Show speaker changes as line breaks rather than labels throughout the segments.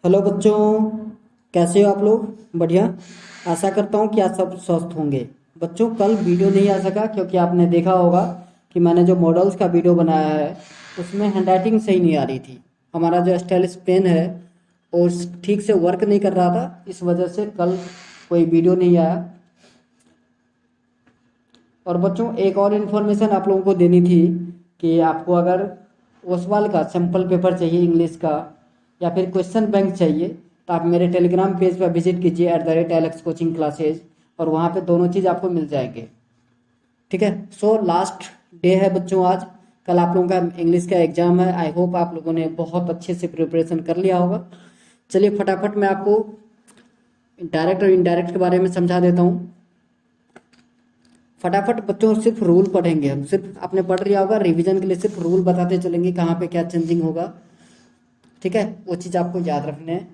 Hello बच्चों, कैसे हो आप लोग? बढ़िया। आशा करता हूँ कि आप सब स्वस्थ होंगे। बच्चों, कल वीडियो नहीं आ सका क्योंकि आपने देखा होगा कि मैंने जो मॉडल्स का वीडियो बनाया है उसमें हैंडराइटिंग सही नहीं आ रही थी। हमारा जो स्टाइलिश पेन है और ठीक से वर्क नहीं कर रहा था, इस वजह से कल कोई वीडियो नहीं आया। और बच्चों, एक और इन्फॉर्मेशन आप लोगों को देनी थी कि आपको अगर ओसवाल का सैम्पल पेपर चाहिए इंग्लिश का या फिर क्वेश्चन बैंक चाहिए तो आप मेरे टेलीग्राम पेज पर विजिट कीजिए @Alex कोचिंग क्लासेज, और वहाँ पे दोनों चीज़ आपको मिल जाएंगे। ठीक है। सो लास्ट डे है बच्चों आज। कल आप लोगों का इंग्लिश का एग्जाम है। आई होप आप लोगों ने बहुत अच्छे से प्रिपरेशन कर लिया होगा। चलिए फटाफट मैं आपको डायरेक्ट और इनडायरेक्ट के बारे में समझा देता हूँ। फटाफट बच्चों, सिर्फ रूल पढ़ेंगे हम। सिर्फ आपने पढ़ लिया होगा, रिवीजन के लिए सिर्फ रूल बताते चलेंगे कहाँ पे क्या चेंजिंग होगा। ठीक है, वो चीज़ आपको याद रखने हैं।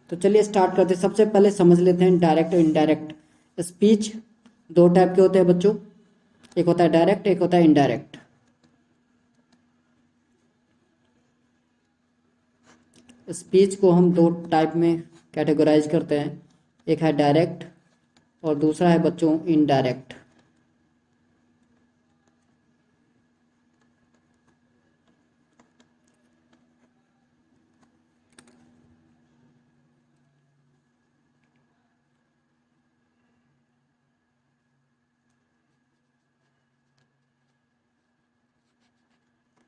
तो चलिए स्टार्ट करते हैं। सबसे पहले समझ लेते हैं डायरेक्ट और इनडायरेक्ट स्पीच। दो टाइप के होते हैं बच्चों, एक होता है डायरेक्ट, एक होता है इनडायरेक्ट। स्पीच को हम दो टाइप में कैटेगराइज करते हैं, एक है डायरेक्ट और दूसरा है बच्चों इनडायरेक्ट।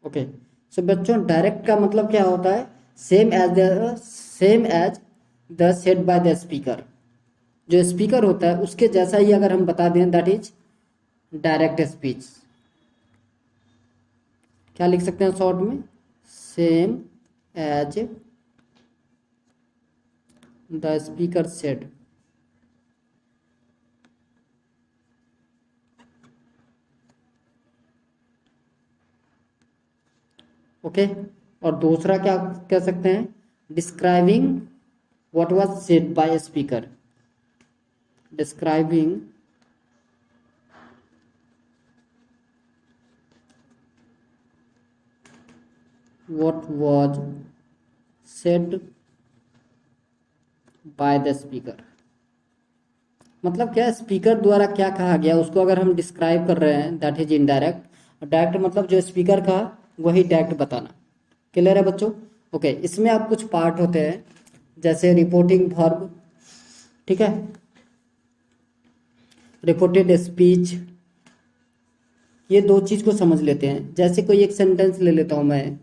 ओके। सो बच्चों, डायरेक्ट का मतलब क्या होता है? Same as the said by the speaker. जो स्पीकर होता है उसके जैसा ही अगर हम बता दें, दैट इज डायरेक्ट स्पीच। क्या लिख सकते हैं शॉर्ट में? Same as the speaker said. Okay. और दूसरा क्या कह सकते हैं? Describing what was said by speaker. Describing what was said by the speaker। मतलब क्या, स्पीकर द्वारा क्या कहा गया उसको अगर हम डिस्क्राइब कर रहे हैं, दैट इज इनडायरेक्ट। डायरेक्ट मतलब जो स्पीकर कहा वही डायरेक्ट बताना। क्लियर है बच्चों? ओके। इसमें आप कुछ पार्ट होते हैं जैसे रिपोर्टिंग वर्ब, ठीक है, रिपोर्टेड स्पीच। ये दो चीज को समझ लेते हैं। जैसे कोई एक सेंटेंस ले लेता हूं मैं।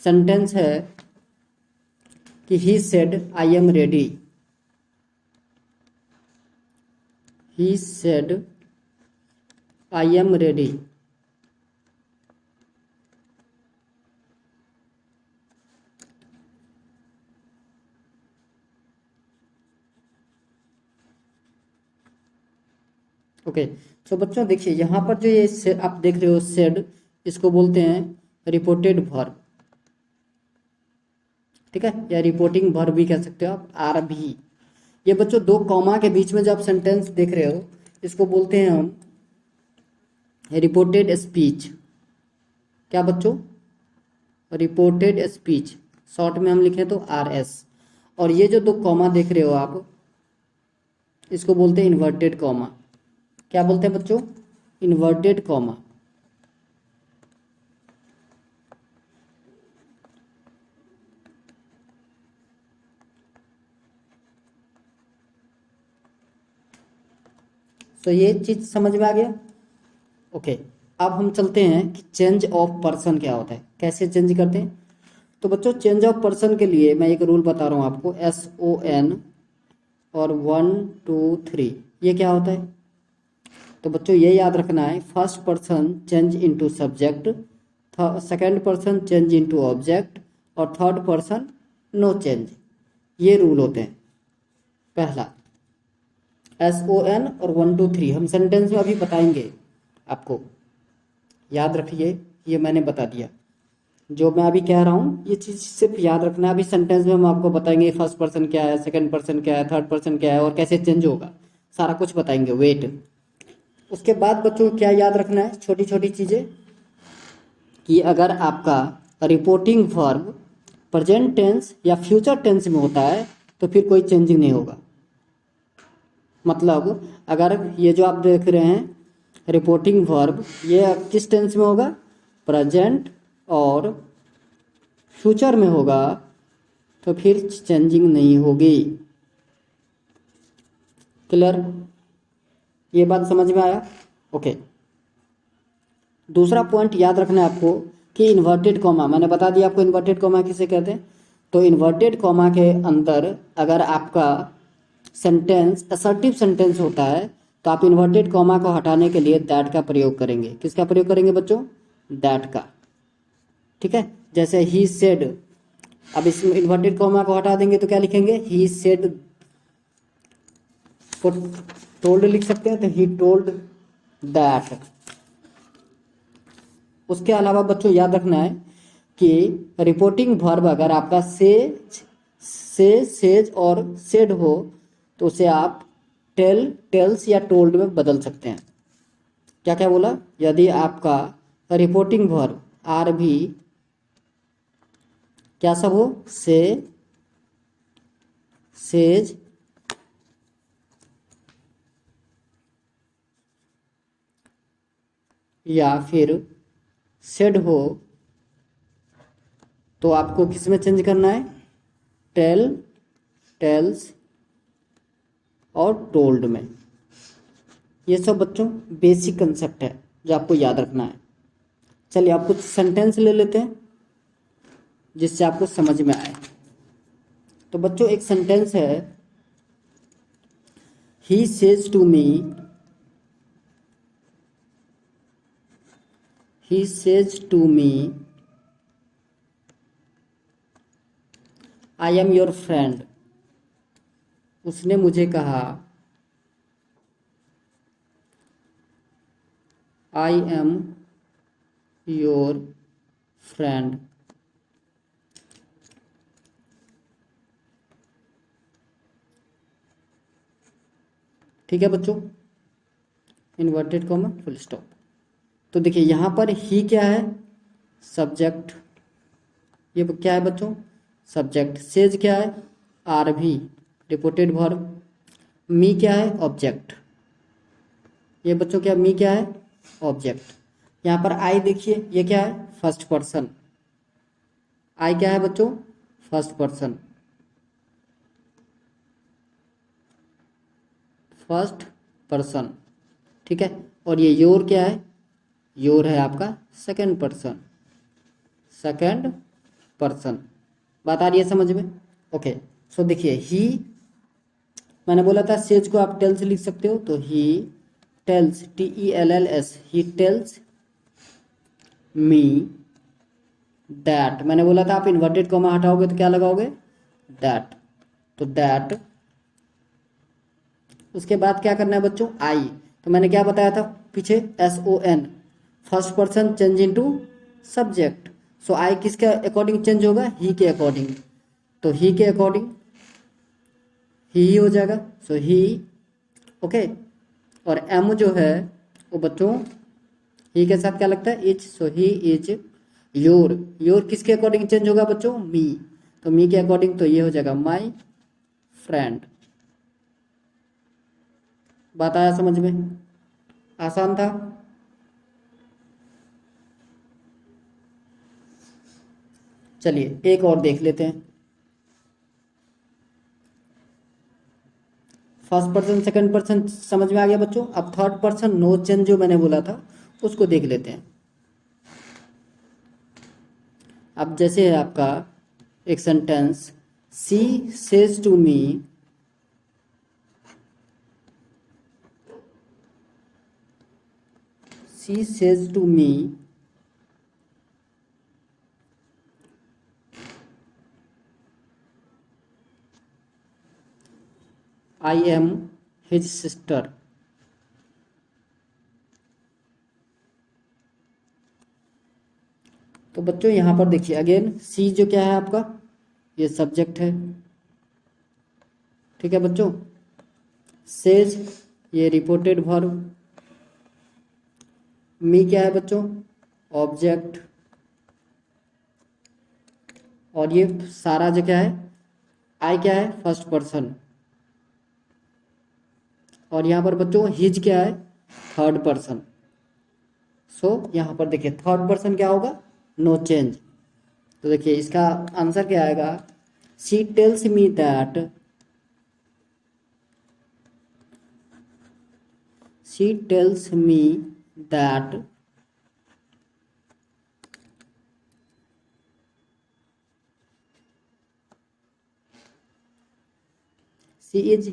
सेंटेंस है कि he said I am ready. He said I am ready. Okay. So बच्चों देखिए, यहाँ पर जो ये आप देख रहे हो सेड, इसको बोलते हैं रिपोर्टेड वर्ब। ठीक है, या रिपोर्टिंग वर्ब भी कह सकते हो आप, आर भी। ये बच्चों दो कॉमा के बीच में जो आप सेंटेंस देख रहे हो इसको बोलते हैं हम रिपोर्टेड स्पीच। क्या बच्चों? Reported speech. शॉर्ट में हम लिखें तो RS। और ये जो दो कॉमा देख रहे हो आप, इसको बोलते हैं इन्वर्टेड कॉमा। क्या बोलते हैं बच्चों? Inverted comma. तो ये चीज समझ में आ गया? ओके। अब हम चलते हैं कि चेंज ऑफ पर्सन क्या होता है, कैसे चेंज करते हैं। तो बच्चों, चेंज ऑफ पर्सन के लिए मैं एक रूल बता रहा हूँ आपको, SON और 1 2 3। ये क्या होता है? तो बच्चों ये याद रखना है, first person change into subject, second person change into object, और थर्ड पर्सन नो चेंज। ये रूल होते हैं। पहला SON और 1 2 3 हम सेंटेंस में अभी बताएंगे आपको, याद रखिए। ये मैंने बता दिया, जो मैं अभी कह रहा हूँ ये चीज़ सिर्फ याद रखना है। अभी सेंटेंस में हम आपको बताएंगे फर्स्ट पर्सन क्या है, सेकंड पर्सन क्या है, थर्ड पर्सन क्या है और कैसे चेंज होगा, सारा कुछ बताएंगे। वेट। उसके बाद बच्चों क्या याद रखना है, छोटी छोटी चीज़ें, कि अगर आपका रिपोर्टिंग वर्ब प्रेजेंट टेंस या फ्यूचर टेंस में होता है तो फिर कोई चेंजिंग नहीं होगा। मतलब अगर ये जो आप देख रहे हैं रिपोर्टिंग वर्ब, ये किस टेंस में होगा? प्रेजेंट और फ्यूचर में होगा, तो फिर चेंजिंग नहीं होगी। क्लियर? ये बात समझ में आया? ओके। दूसरा पॉइंट याद रखना है आपको कि इन्वर्टेड कॉमा, मैंने बता दिया आपको इन्वर्टेड कॉमा किसे कहते हैं। तो इन्वर्टेड कॉमा के अंदर अगर आपका सेंटेंस असर्टिव सेंटेंस होता है तो आप इन्वर्टेड कॉमा को हटाने के लिए दैट का प्रयोग करेंगे। किसका प्रयोग करेंगे बच्चों? दैट का। ठीक है, जैसे ही सेड, अब इस इन्वर्टेड कॉमा को हटा देंगे तो क्या लिखेंगे? ही सेड को टोल्ड लिख सकते हैं, तो ही टोल्ड दैट। उसके अलावा बच्चों याद रखना है कि रिपोर्टिंग वर्ब अगर आपका सेज और सेड हो तो उसे आप टेल, टेल्स या टोल्ड में बदल सकते हैं। क्या क्या बोला? यदि आपका रिपोर्टिंग वर्ब आर भी क्या सब हो, सेज या फिर सेड हो, तो आपको किस में चेंज करना है? टेल, टेल्स और टोल्ड में। ये सब बच्चों बेसिक कंसेप्ट है जो आपको याद रखना है। चलिए आप कुछ सेंटेंस ले लेते हैं जिससे आपको समझ में आए। तो बच्चों एक सेंटेंस है, he says to me, he says to me I am your friend. उसने मुझे कहा आई एम योर फ्रेंड। ठीक है बच्चों, इन्वर्टेड कॉमा फुल स्टॉप। तो देखिए यहाँ पर ही क्या है? सब्जेक्ट। ये क्या है बच्चों? सब्जेक्ट। सेज क्या है? आर भी, रिपोर्टेड वर्ब। मी क्या है? ऑब्जेक्ट। ये बच्चों क्या, मी क्या है? ऑब्जेक्ट। यहाँ पर आई देखिए, ये क्या है? First person. आई क्या है बच्चों? First person, first person. ठीक है, और ये योर क्या है? योर है आपका सेकंड पर्सन, सेकंड पर्सन। बात आ रही है समझ में? ओके। सो देखिए ही, मैंने बोला था सेज को आप टेल्स लिख सकते हो, तो he tells, TELLS, he tells me that. मैंने बोला था आप इन्वर्टेड कॉमा हटाओगे तो क्या लगाओगे? दैट। तो दैट। उसके बाद क्या करना है बच्चों? आई। तो मैंने क्या बताया था पीछे? SON, first person change into subject. So I किसके अकॉर्डिंग चेंज होगा? ही के अकॉर्डिंग। तो ही के अकॉर्डिंग ही हो जाएगा। सो ही। ओके। और एम जो है वो बच्चों ही के साथ क्या लगता है? Is. So he is your. Your किसके अकॉर्डिंग चेंज होगा बच्चों? मी। तो मी के अकॉर्डिंग तो ये हो जाएगा माई फ्रेंड। बात आया समझ में? आसान था। चलिए एक और देख लेते हैं। फर्स्ट पर्सन सेकंड पर्सन समझ में आ गया बच्चों। अब थर्ड पर्सन नो चेंज जो मैंने बोला था उसको देख लेते हैं। अब जैसे है आपका एक sentence, she says to me, she says to me I am his sister. तो बच्चों यहाँ पर देखिए अगेन सी जो क्या है आपका? ये सब्जेक्ट है। ठीक है बच्चों। सेज ये रिपोर्टेड वर्ब। मी क्या है बच्चों? ऑब्जेक्ट। और ये सारा जो क्या है, आई क्या है, फर्स्ट पर्सन, और यहाँ पर बच्चों हिज क्या है, थर्ड पर्सन। सो यहाँ पर देखिए थर्ड पर्सन क्या होगा, नो चेंज। तो देखिए इसका आंसर क्या आएगा, she tells me that, she tells me that she is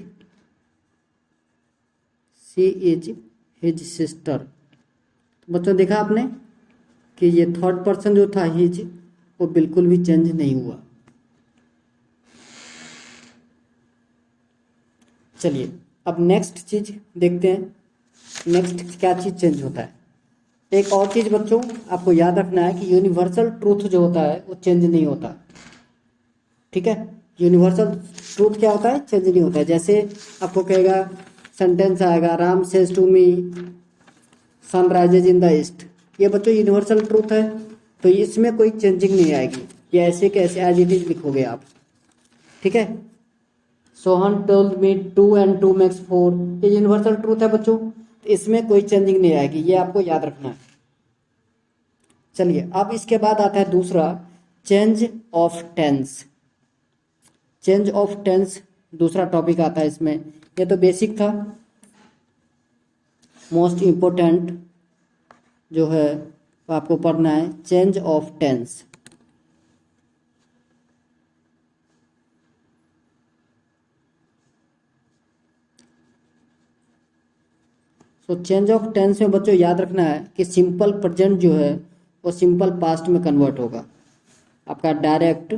his sister. बच्चों देखा आपने कि ये थर्ड पर्सन जो था हिज, वो बिल्कुल भी चेंज नहीं हुआ। चलिए अब नेक्स्ट चीज देखते हैं, नेक्स्ट क्या चीज चेंज होता है। एक और चीज बच्चों आपको याद रखना है कि यूनिवर्सल ट्रूथ जो होता है वो चेंज नहीं होता, ठीक है। यूनिवर्सल ट्रूथ क्या होता है, चेंज नहीं होता है। जैसे आपको कहेगा, सेंटेंस आएगा, Ram says to me sun rises in the east, ये बच्चों यूनिवर्सल ट्रूथ है, तो इसमें कोई चेंजिंग नहीं आएगी, ये ऐसे कैसे एज इट इज लिखोगे आप, ठीक है। Sohan told me 2 and 2 makes 4, ये यूनिवर्सल ट्रूथ है बच्चों, तो इसमें कोई चेंजिंग नहीं आएगी, ये आपको याद रखना है। चलिए अब इसके बाद आता है दूसरा, change of tense. Change of tense दूसरा टॉपिक आता है इसमें, ये तो बेसिक था, मोस्ट इम्पोर्टेंट जो है वो आपको पढ़ना है, चेंज ऑफ टेंस। तो चेंज ऑफ टेंस में बच्चों याद रखना है कि सिंपल प्रेजेंट जो है वो सिंपल पास्ट में कन्वर्ट होगा। आपका डायरेक्ट,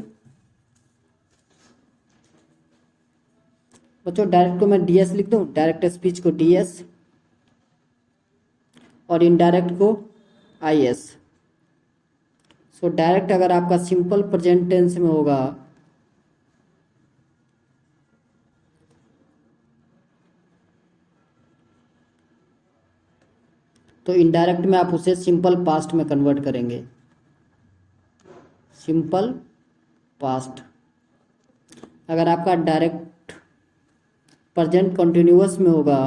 बच्चों डायरेक्ट को मैं डीएस लिख दूं, डायरेक्ट स्पीच को डीएस और इनडायरेक्ट को आईएस। सो डायरेक्ट अगर आपका सिंपल प्रेजेंट टेंस में होगा तो इनडायरेक्ट में आप उसे सिंपल पास्ट में कन्वर्ट करेंगे, सिंपल पास्ट। अगर आपका डायरेक्ट प्रेजेंट कंटिन्यूअस में होगा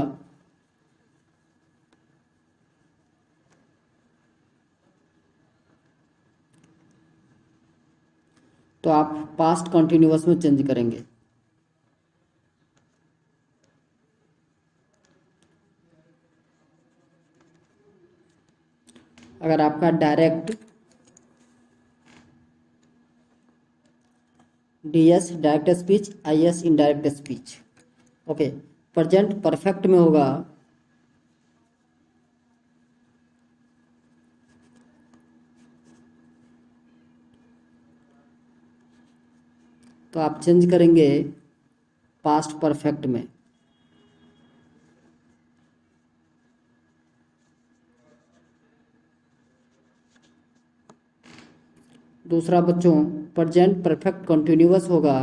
तो आप पास्ट कंटिन्यूअस में चेंज करेंगे। अगर आपका direct DS direct speech, IS indirect speech, okay, present perfect में होगा तो आप चेंज करेंगे पास्ट परफेक्ट में। दूसरा बच्चों प्रेजेंट परफेक्ट कंटिन्यूअस होगा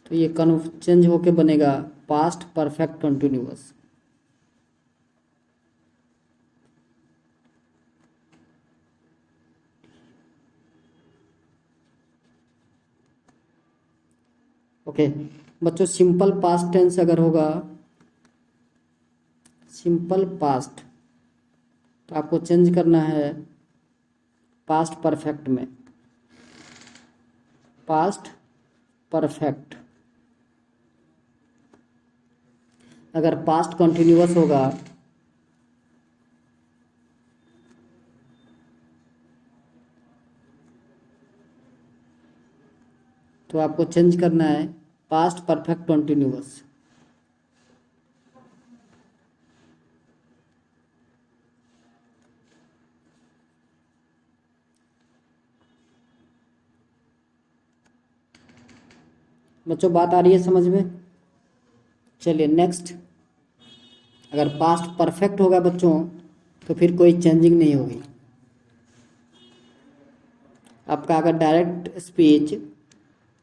तो ये चेंज होके बनेगा पास्ट परफेक्ट कंटिन्यूअस। ओके बच्चों, सिंपल पास्ट टेंस अगर होगा, सिंपल पास्ट, तो आपको चेंज करना है पास्ट परफेक्ट में, पास्ट परफेक्ट। अगर पास्ट कंटिन्यूअस होगा तो आपको चेंज करना है पास्ट परफेक्ट कंटिन्यूअस। बच्चों बात आ रही है समझ में? चलिए नेक्स्ट, अगर पास्ट परफेक्ट होगा बच्चों तो फिर कोई चेंजिंग नहीं होगी। आपका अगर डायरेक्ट स्पीच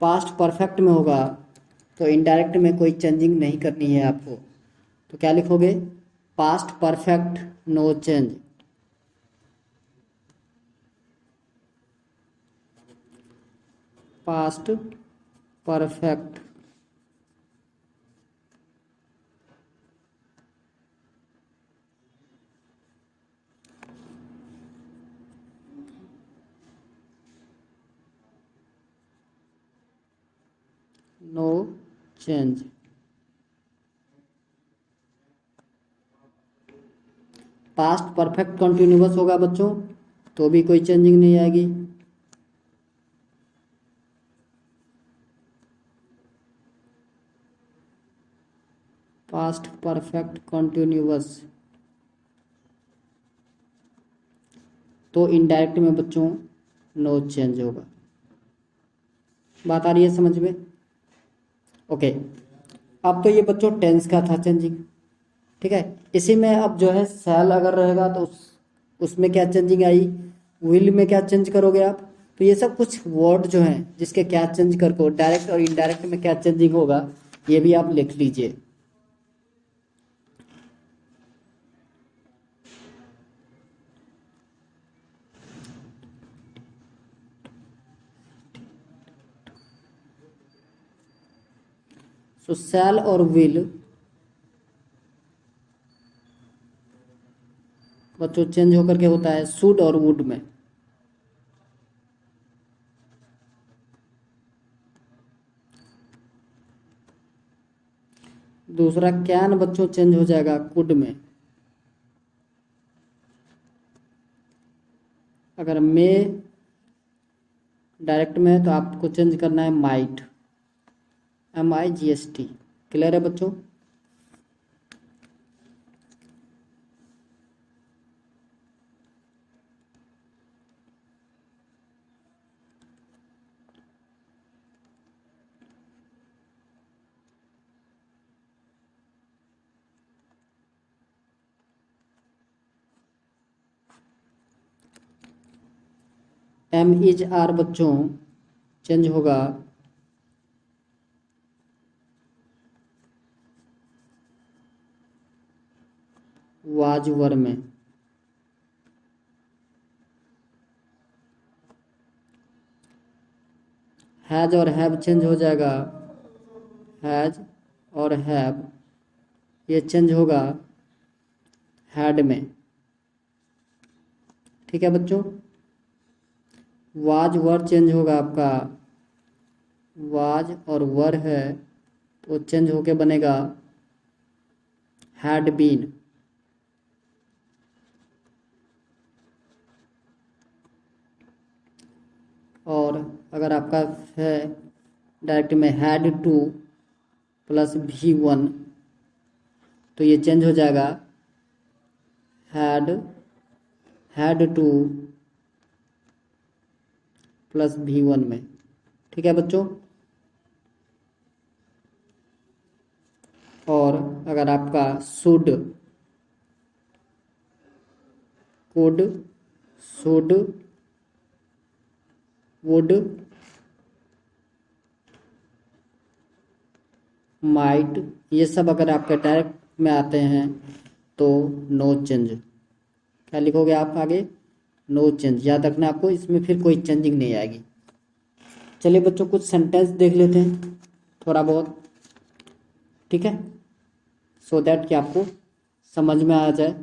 पास्ट परफेक्ट में होगा तो इनडायरेक्ट में कोई चेंजिंग नहीं करनी है आपको, तो क्या लिखोगे, past perfect no change. Past perfect no change. Past perfect continuous होगा बच्चों तो भी कोई चेंजिंग नहीं आएगी। पास्ट परफेक्ट कंटिन्यूअस तो इनडायरेक्ट में बच्चों नो चेंज होगा। बात आ रही है समझ में? ओके, अब तो ये बच्चों टेंस का था चेंजिंग, ठीक है। इसी में अब जो है सेल अगर रहेगा तो उसमें क्या चेंजिंग आई, विल में क्या चेंज करोगे आप, तो ये सब कुछ वर्ड जो हैं जिसके क्या चेंज करो, डायरेक्ट और इनडायरेक्ट में क्या चेंजिंग होगा ये भी आप लिख लीजिए। सो सेल और विल बच्चों चेंज होकर के होता है शुड और वुड में। दूसरा कैन बच्चों चेंज हो जाएगा कुड में। अगर मे डायरेक्ट में है तो आपको चेंज करना है माइट, MIGST। क्लियर है बच्चों? MIS बच्चों चेंज होगा वाज वर में। हैज और हैव चेंज हो जाएगा हैज और हैव, ये चेंज होगा हैड में। ठीक है बच्चों, वाज वर चेंज होगा आपका, वाज और वर है तो चेंज होके बनेगा हैड बीन। और अगर आपका है डायरेक्ट में हैड टू प्लस V1 तो ये चेंज हो जाएगा हैड टू प्लस V1 में। ठीक है बच्चों, और अगर आपका should, could, should, would, might, ये सब अगर आपके डायरेक्ट में आते हैं तो नो चेंज। क्या लिखोगे आप आगे, नो चेंज। याद रखना आपको, इसमें फिर कोई चेंजिंग नहीं आएगी। चलिए बच्चों कुछ सेंटेंस देख लेते हैं थोड़ा बहुत, ठीक है, सो दैट कि आपको समझ में आ जाए।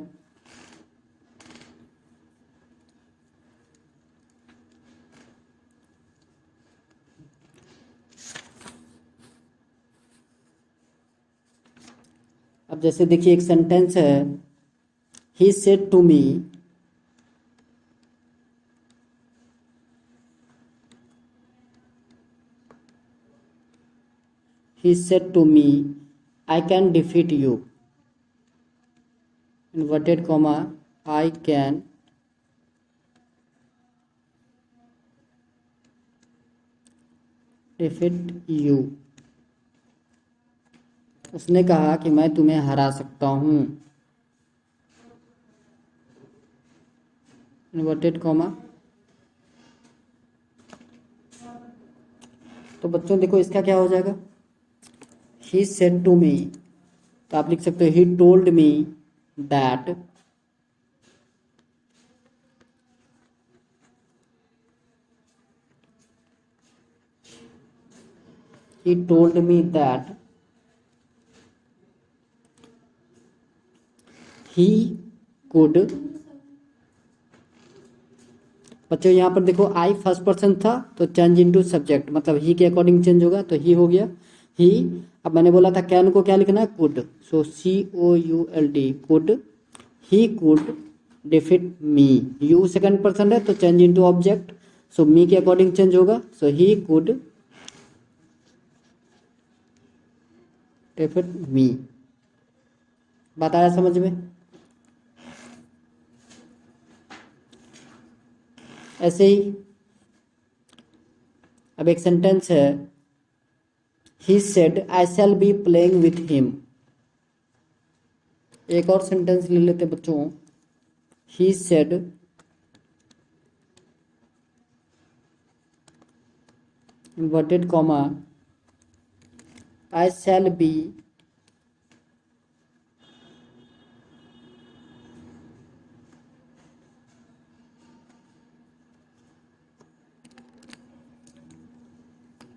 अब जैसे देखिए एक सेंटेंस है, he said to me, he said to me I can defeat you, inverted comma, I can defeat you। उसने कहा कि मैं तुम्हें हरा सकता हूँ, इन्वर्टेड कॉमा, तो बच्चों देखो इसका क्या हो जाएगा, ही सेड टू मी, तो आप लिख सकते हो he told me that he told me that he could। बच्चों यहाँ पर देखो आई फर्स्ट पर्सन था तो चेंज इनटू सब्जेक्ट, मतलब ही के अकॉर्डिंग चेंज होगा तो ही हो गया ही। अब मैंने बोला था कैन को क्या लिखना है, could, so COULD could, he could defeat me, you second person है तो चेंज इनटू ऑब्जेक्ट, सो मी के अकॉर्डिंग चेंज होगा, सो ही कुड डिफीट मी। बात आया समझ में? ऐसे ही अब एक सेंटेंस है, he said I shall be playing with him. एक और सेंटेंस ले लेते बच्चों, he said inverted comma I shall be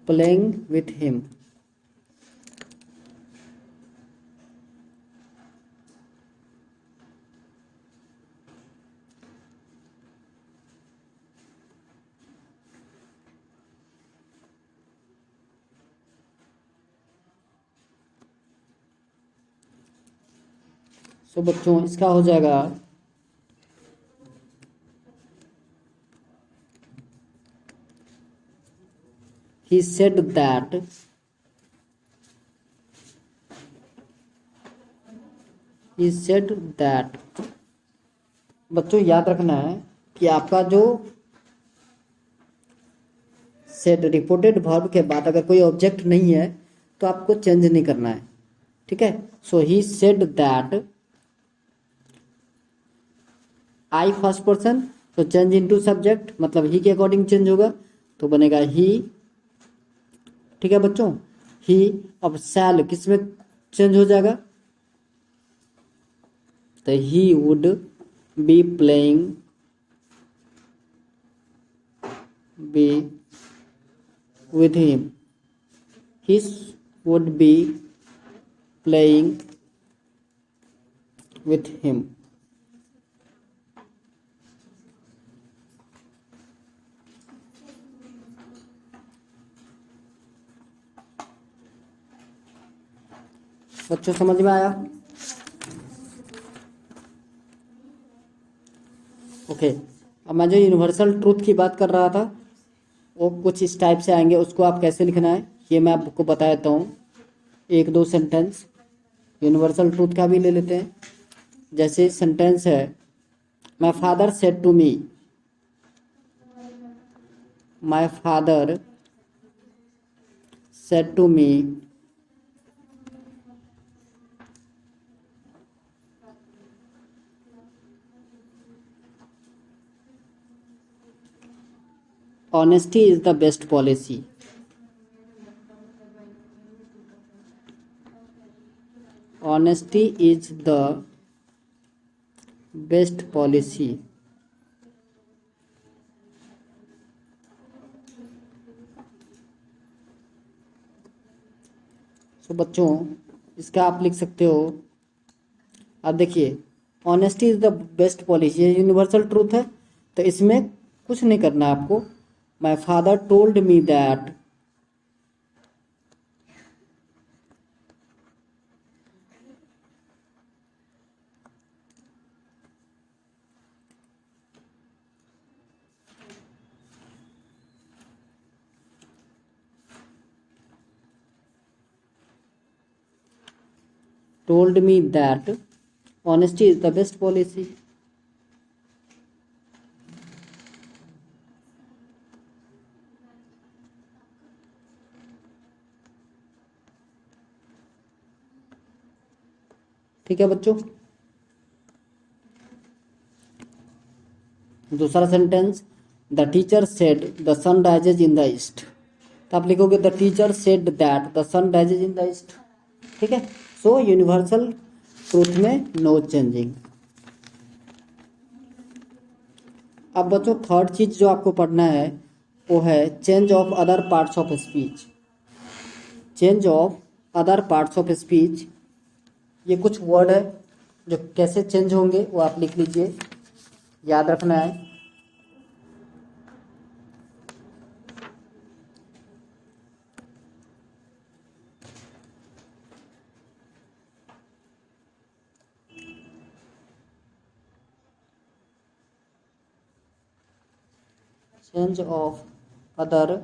playing with him। सो बच्चों इसका हो जाएगा he said that he said that। बच्चों याद रखना है कि आपका जो सेड रिपोर्टेड वर्ब के बाद अगर कोई ऑब्जेक्ट नहीं है तो आपको चेंज नहीं करना है, ठीक है। So he said that I first person, तो चेंज इनटू सब्जेक्ट, मतलब ही के अकॉर्डिंग चेंज होगा तो बनेगा ही, ठीक है बच्चों। ही, अब शैल किस में चेंज हो जाएगा, तो he would be playing be with him, he would be playing with him। बच्चों समझ में आया? ओके, अब मैं जो यूनिवर्सल ट्रूथ की बात कर रहा था वो कुछ इस टाइप से आएंगे, उसको आप कैसे लिखना है ये मैं आपको बता देता हूँ। एक दो सेंटेंस यूनिवर्सल ट्रूथ का भी ले लेते हैं। जैसे सेंटेंस है, my father said to me, my father said to me honesty is the best policy। honesty is the best policy। सो बच्चों इसका आप लिख सकते हो, अब देखिए honesty is the best policy, ये यूनिवर्सल ट्रूथ है तो इसमें कुछ नहीं करना है आपको। My father told me that told me that honesty is the best policy। ठीक है बच्चों। दूसरा sentence, the teacher said the sun rises in the east. तो आप लिखोगे the teacher said that the sun rises in the east. ठीक है, so universal truth में नो चेंजिंग। अब बच्चों थर्ड चीज जो आपको पढ़ना है वो है change of other parts of speech. Change of other parts of speech, ये कुछ वर्ड है जो कैसे चेंज होंगे वो आप लिख लीजिए, याद रखना है। Change of other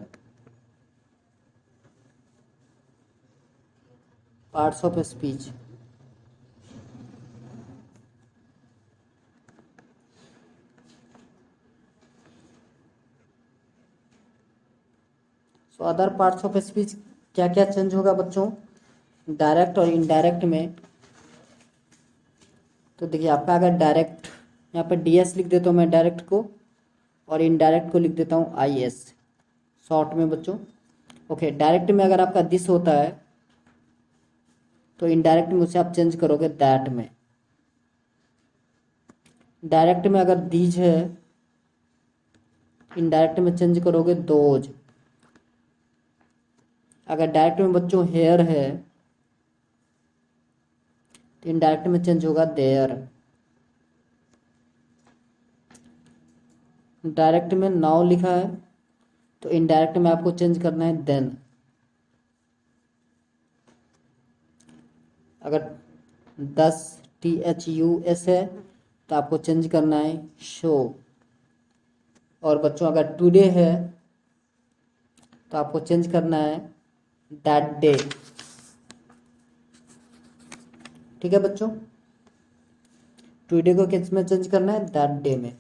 parts of speech. So other parts of speech क्या क्या चेंज होगा बच्चों, डायरेक्ट और इनडायरेक्ट में। तो देखिए आपका अगर डायरेक्ट, यहाँ पर डीएस लिख देता हूँ मैं डायरेक्ट को, और इनडायरेक्ट को लिख देता हूँ आईएस शॉर्ट में बच्चों। ओके, डायरेक्ट में अगर आपका दिस होता है तो इनडायरेक्ट में उसे आप चेंज करोगे दैट में। डायरेक्ट में अगर दीज है, इनडायरेक्ट में चेंज करोगे दोज। अगर डायरेक्ट में बच्चों हेयर है तो इनडायरेक्ट में चेंज होगा देयर। डायरेक्ट में नाउ लिखा है तो इनडायरेक्ट में आपको चेंज करना है देन। अगर 10THUS है तो आपको चेंज करना है शो। और बच्चों अगर टुडे है तो आपको चेंज करना है दैट डे। ठीक है बच्चों, टुडे को किस में चेंज करना है, दैट डे में।